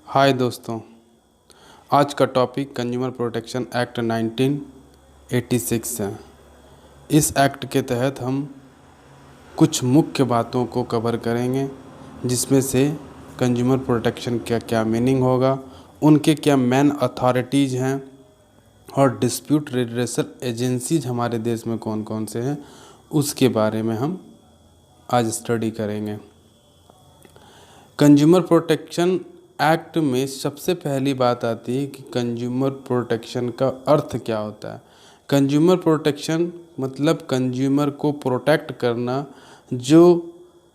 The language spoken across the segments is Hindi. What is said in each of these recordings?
हाय दोस्तों, आज का टॉपिक कंज्यूमर प्रोटेक्शन एक्ट 1986 है। इस एक्ट के तहत हम कुछ मुख्य बातों को कवर करेंगे, जिसमें से कंज्यूमर प्रोटेक्शन का क्या मीनिंग होगा, उनके क्या मेन अथॉरिटीज़ हैं और डिस्प्यूट रिड्रेसल एजेंसीज हमारे देश में कौन कौन से हैं, उसके बारे में हम आज स्टडी करेंगे। कंज्यूमर प्रोटेक्शन एक्ट में सबसे पहली बात आती है कि कंज्यूमर प्रोटेक्शन का अर्थ क्या होता है। कंज्यूमर प्रोटेक्शन मतलब कंज्यूमर को प्रोटेक्ट करना, जो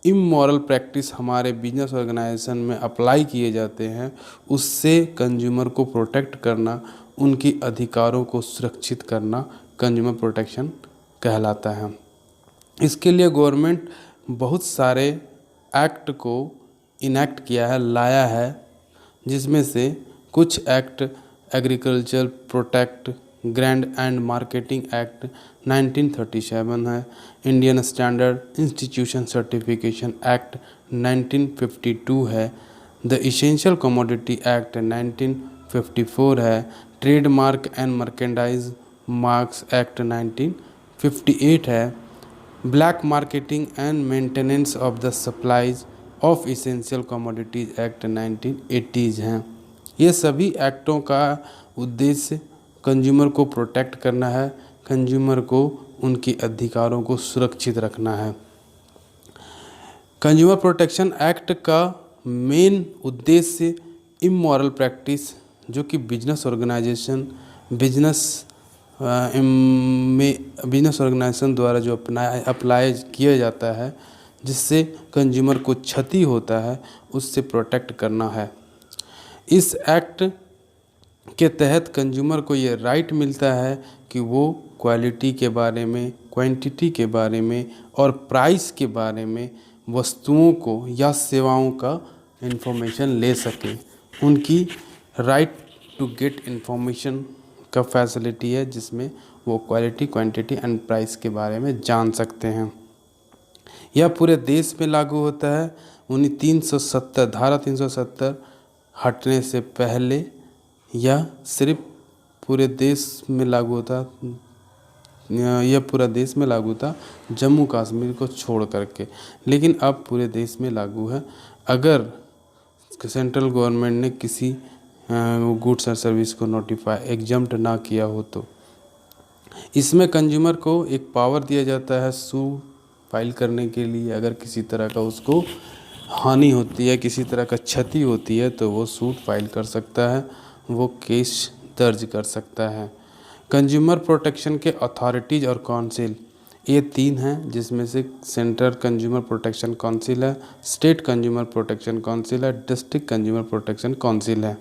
इमोरल प्रैक्टिस हमारे बिजनेस ऑर्गेनाइजेशन में अप्लाई किए जाते हैं उससे कंज्यूमर को प्रोटेक्ट करना, उनकी अधिकारों को सुरक्षित करना कंज्यूमर प्रोटेक्शन कहलाता है। इसके लिए गवर्नमेंट बहुत सारे एक्ट को इनेक्ट किया है, लाया है, जिसमें से कुछ act agriculture protect grand and marketing act 1937 है, Indian standard institution certification act 1952 है, द इसेंशियल कमोडिटी एक्ट 1954 है, trademark and merchandise marks act 1958 है, black marketing and maintenance of the supplies of essential commodities act 1980 हैं। ये सभी एक्टों का उद्देश्य कंज्यूमर को प्रोटेक्ट करना है, कंज्यूमर को उनके अधिकारों को सुरक्षित रखना है। कंज्यूमर प्रोटेक्शन एक्ट का मेन उद्देश्य इमोरल प्रैक्टिस, जो कि बिजनेस ऑर्गेनाइजेशन बिजनेस ऑर्गेनाइजेशन द्वारा जो अप्लाई किया जाता है, जिससे कंज्यूमर को क्षति होता है, उससे प्रोटेक्ट करना है। इस एक्ट के तहत कंज्यूमर को ये राइट मिलता है कि वो क्वालिटी के बारे में, क्वांटिटी के बारे में और प्राइस के बारे में वस्तुओं को या सेवाओं का इंफॉर्मेशन ले सके। उनकी राइट टू गेट इंफॉर्मेशन का फैसिलिटी है, जिसमें वो क्वालिटी, क्वांटिटी एंड प्राइस के बारे में जान सकते हैं। यह पूरे देश में लागू होता है। 370 धारा 370 हटने से पहले यह सिर्फ पूरे देश में लागू होता, यह पूरा देश में लागू था, जम्मू कश्मीर को छोड़ करके, लेकिन अब पूरे देश में लागू है। अगर सेंट्रल गवर्नमेंट ने किसी गुड्स और सर्विस को नोटिफाई एग्जम्प्ट ना किया हो तो इसमें कंज्यूमर को एक पावर दिया जाता है सूट फाइल करने के लिए। अगर किसी तरह का उसको हानि होती है, किसी तरह का क्षति होती है, तो वो सूट फाइल कर सकता है, वो केस दर्ज कर सकता है। कंज्यूमर प्रोटेक्शन के अथॉरिटीज़ और काउंसिल ये 3 हैं, जिसमें से सेंट्रल कंज्यूमर प्रोटेक्शन काउंसिल है, स्टेट कंज्यूमर प्रोटेक्शन काउंसिल है, डिस्ट्रिक्ट कंज्यूमर प्रोटेक्शन काउंसिल है।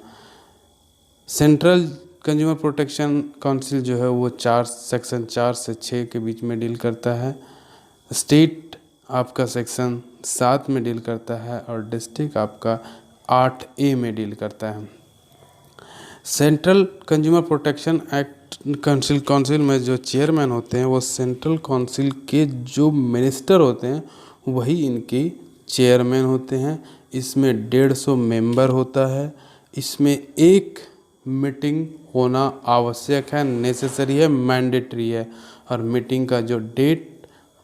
सेंट्रल कंज्यूमर प्रोटेक्शन काउंसिल जो है वो सेक्शन 4 से 6 के बीच में डील करता है, स्टेट आपका सेक्शन 7 में डील करता है और डिस्ट्रिक्ट आपका 8A में डील करता है। Central consumer protection act council में जो चेयरमैन होते हैं वो सेंट्रल काउंसिल के जो मिनिस्टर होते हैं वही इनके चेयरमैन होते हैं। इसमें 150 मेंबर होता है। इसमें एक मीटिंग होना आवश्यक है, नेसेसरी है, मैंडेटरी है, और मीटिंग का जो डेट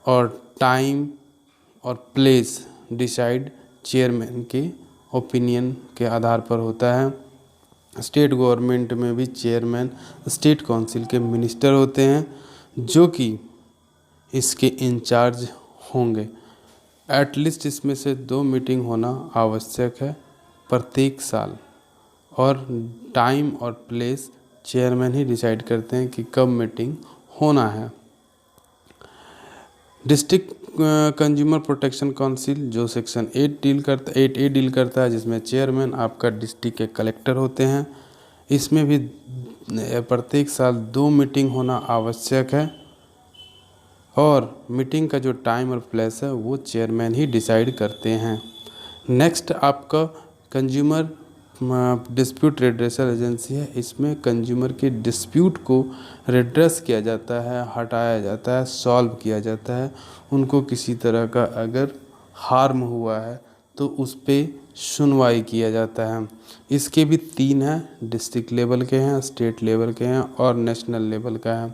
और टाइम और प्लेस डिसाइड चेयरमैन के ओपिनियन के आधार पर होता है। स्टेट गवर्नमेंट में भी चेयरमैन स्टेट काउंसिल के मिनिस्टर होते हैं, जो कि इसके इंचार्ज होंगे। एटलीस्ट इसमें से 2 मीटिंग होना आवश्यक है प्रत्येक साल, और टाइम और प्लेस चेयरमैन ही डिसाइड करते हैं कि कब मीटिंग होना है। डिस्ट्रिक्ट कंज्यूमर प्रोटेक्शन काउंसिल जो सेक्शन 8A डील करता है, जिसमें चेयरमैन आपका डिस्ट्रिक्ट के कलेक्टर होते हैं। इसमें भी प्रत्येक साल 2 मीटिंग होना आवश्यक है, और मीटिंग का जो टाइम और प्लेस है वो चेयरमैन ही डिसाइड करते हैं। नेक्स्ट आपका कंज्यूमर डिस्प्यूट रिड्रेसल एजेंसी है। इसमें कंज्यूमर के डिस्प्यूट को रिड्रेस किया जाता है, हटाया जाता है, सॉल्व किया जाता है। उनको किसी तरह का अगर हार्म हुआ है तो उस पे सुनवाई किया जाता है। इसके भी 3 हैं, डिस्ट्रिक्ट लेवल के हैं, स्टेट लेवल के हैं और नेशनल लेवल का है।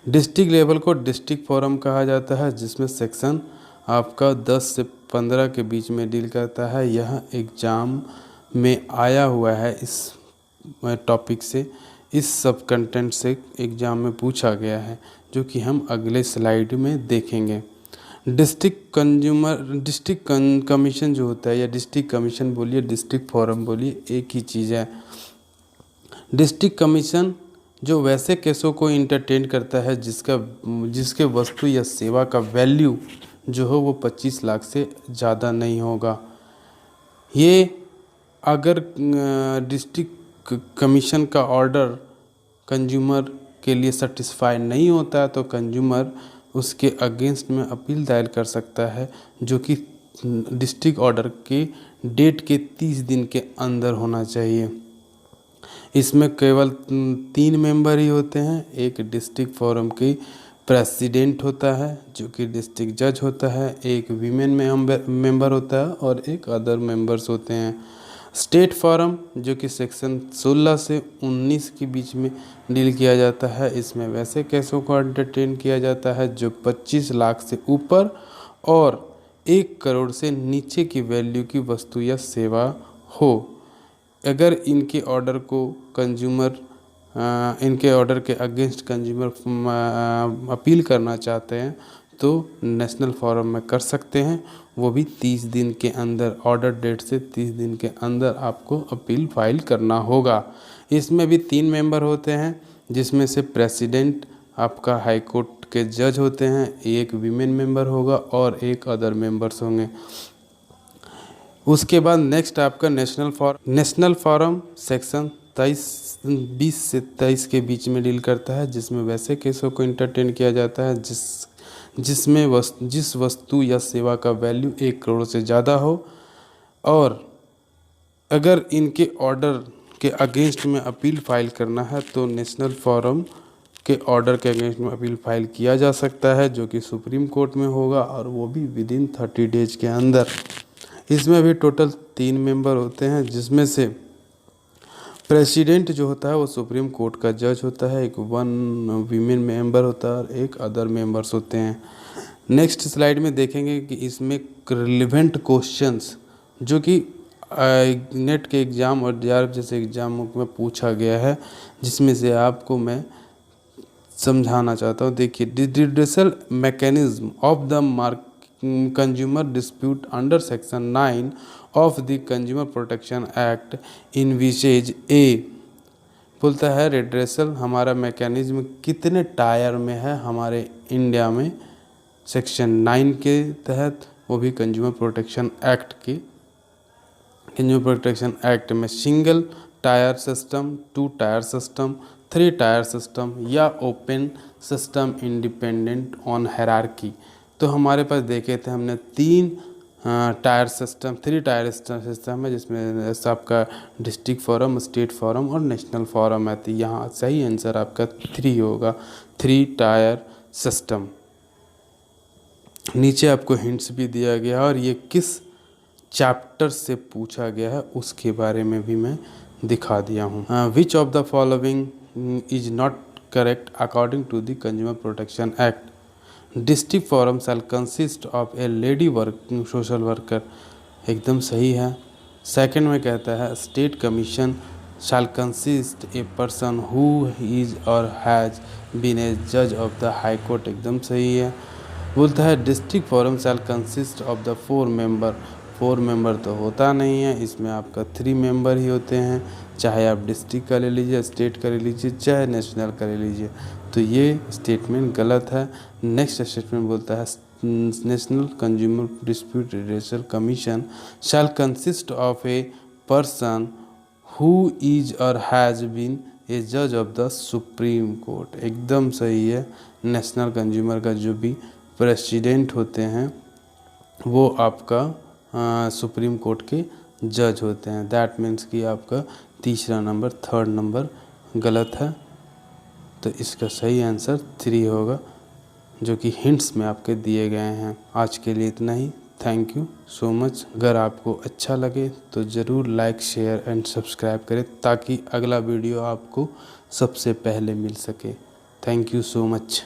डिस्ट्रिक्ट लेवल को डिस्ट्रिक्ट फोरम कहा जाता है, जिसमें सेक्शन आपका 10 से 15 के बीच में डील करता है। यह एग्ज़ाम में आया हुआ है, इस टॉपिक से, इस सब कंटेंट से एग्ज़ाम में पूछा गया है, जो कि हम अगले स्लाइड में देखेंगे। डिस्ट्रिक्ट कमीशन जो होता है, या डिस्ट्रिक्ट कमीशन बोलिए, डिस्ट्रिक्ट फोरम बोलिए, एक ही चीज़ है। डिस्ट्रिक्ट कमीशन जो वैसे केसों को इंटरटेन करता है जिसके वस्तु या सेवा का वैल्यू जो हो वो 25 लाख से ज़्यादा नहीं होगा। ये अगर डिस्ट्रिक्ट कमीशन का ऑर्डर कंज्यूमर के लिए सेटिस्फाई नहीं होता है तो कंज्यूमर उसके अगेंस्ट में अपील दायर कर सकता है, जो कि डिस्ट्रिक्ट ऑर्डर के डेट के 30 दिन के अंदर होना चाहिए। इसमें केवल 3 मेंबर ही होते हैं। एक डिस्ट्रिक्ट फोरम की प्रेसिडेंट होता है, जो कि डिस्ट्रिक्ट जज होता है, एक वीमेन मेंबर होता है और एक अदर मेंबर्स होते हैं। स्टेट फोरम जो कि सेक्शन 16 से 19 के बीच में डील किया जाता है। इसमें वैसे केसों को एंटरटेन किया जाता है जो 25 लाख से ऊपर और 1 करोड़ से नीचे की वैल्यू की वस्तु या सेवा हो। अगर इनके ऑर्डर को कंज्यूमर इनके ऑर्डर के अगेंस्ट कंज्यूमर अपील करना चाहते हैं तो नेशनल फोरम में कर सकते हैं। वो भी 30 दिन के अंदर, ऑर्डर डेट से 30 दिन के अंदर आपको अपील फाइल करना होगा। इसमें भी 3 मेंबर होते हैं, जिसमें से प्रेसिडेंट आपका हाई कोर्ट के जज होते हैं, एक वीमेन मेंबर होगा और एक अदर मेंबर्स होंगे। उसके बाद नेक्स्ट आपका नेशनल फोरम सेक्शन 20 से 23 के बीच में डील करता है, जिसमें वैसे केसों को इंटरटेन किया जाता है जिस वस्तु या सेवा का वैल्यू 1 करोड़ से ज़्यादा हो और अगर इनके ऑर्डर के अगेंस्ट में अपील फाइल करना है तो नेशनल फोरम के ऑर्डर के अगेंस्ट में अपील फाइल किया जा सकता है, जो कि सुप्रीम कोर्ट में होगा और वो भी विदिन 30 डेज के अंदर। इसमें भी टोटल 3 मेंबर होते हैं, जिसमें से प्रेसिडेंट जो होता है वो सुप्रीम कोर्ट का जज होता है, एक 1 वीमेन मेंबर होता है और एक अदर मेंबर्स होते हैं। नेक्स्ट स्लाइड में देखेंगे कि इसमें रिलेवेंट क्वेश्चंस जो कि नेट के एग्ज़ाम और JRF जैसे एग्ज़ामों में पूछा गया है, जिसमें से आपको मैं समझाना चाहता हूँ। देखिए, redressal mechanism of the consumer dispute under section 9 of the consumer protection act in wishes a बोलता है रिड्रेसल हमारा मैकेनिज्म कितने टायर में है हमारे इंडिया में, सेक्शन 9 के तहत, वो भी कंज्यूमर प्रोटेक्शन एक्ट में। Single tier system, 2 tier system, 3 tier system या open system independent on hierarchy. तो हमारे पास देखे थे हमने 3 टायर सिस्टम, 3 टायर सिस्टम है, जिसमें आपका डिस्ट्रिक्ट फोरम, स्टेट फोरम और नेशनल फोरम है। तो यहाँ सही आंसर आपका 3 होगा, 3 टायर सिस्टम। नीचे आपको हिंट्स भी दिया गया और ये किस चैप्टर से पूछा गया है उसके बारे में भी मैं दिखा दिया हूँ। Which of the following is not correct according to the consumer protection act. District forum shall consist of a lady social worker, एकदम सही है। सेकंड में कहता है state commission shall consist a person who is or has been a जज ऑफ द हाई कोर्ट, एकदम सही है। बोलता है district forum shall consist of the 4 member, 4 member तो होता नहीं है, इसमें आपका 3 मेंबर ही होते हैं, चाहे आप डिस्ट्रिक्ट का ले लीजिए, स्टेट का ले लीजिए, चाहे नेशनल का ले लीजिए। तो ये स्टेटमेंट गलत है। नेक्स्ट स्टेटमेंट बोलता है national consumer dispute redressal commission shall consist of A person who is or has been a जज ऑफ द सुप्रीम कोर्ट, एकदम सही है। नेशनल कंज्यूमर का जो भी प्रेसिडेंट होते हैं वो आपका सुप्रीम कोर्ट के जज होते हैं। दैट मीन्स कि आपका तीसरा नंबर, 3rd नंबर गलत है। तो इसका सही आंसर 3 होगा, जो कि हिंट्स में आपके दिए गए हैं। आज के लिए इतना ही। Thank you so much. अगर आपको अच्छा लगे तो ज़रूर लाइक शेयर एंड सब्सक्राइब करें ताकि अगला वीडियो आपको सबसे पहले मिल सके। Thank you so much.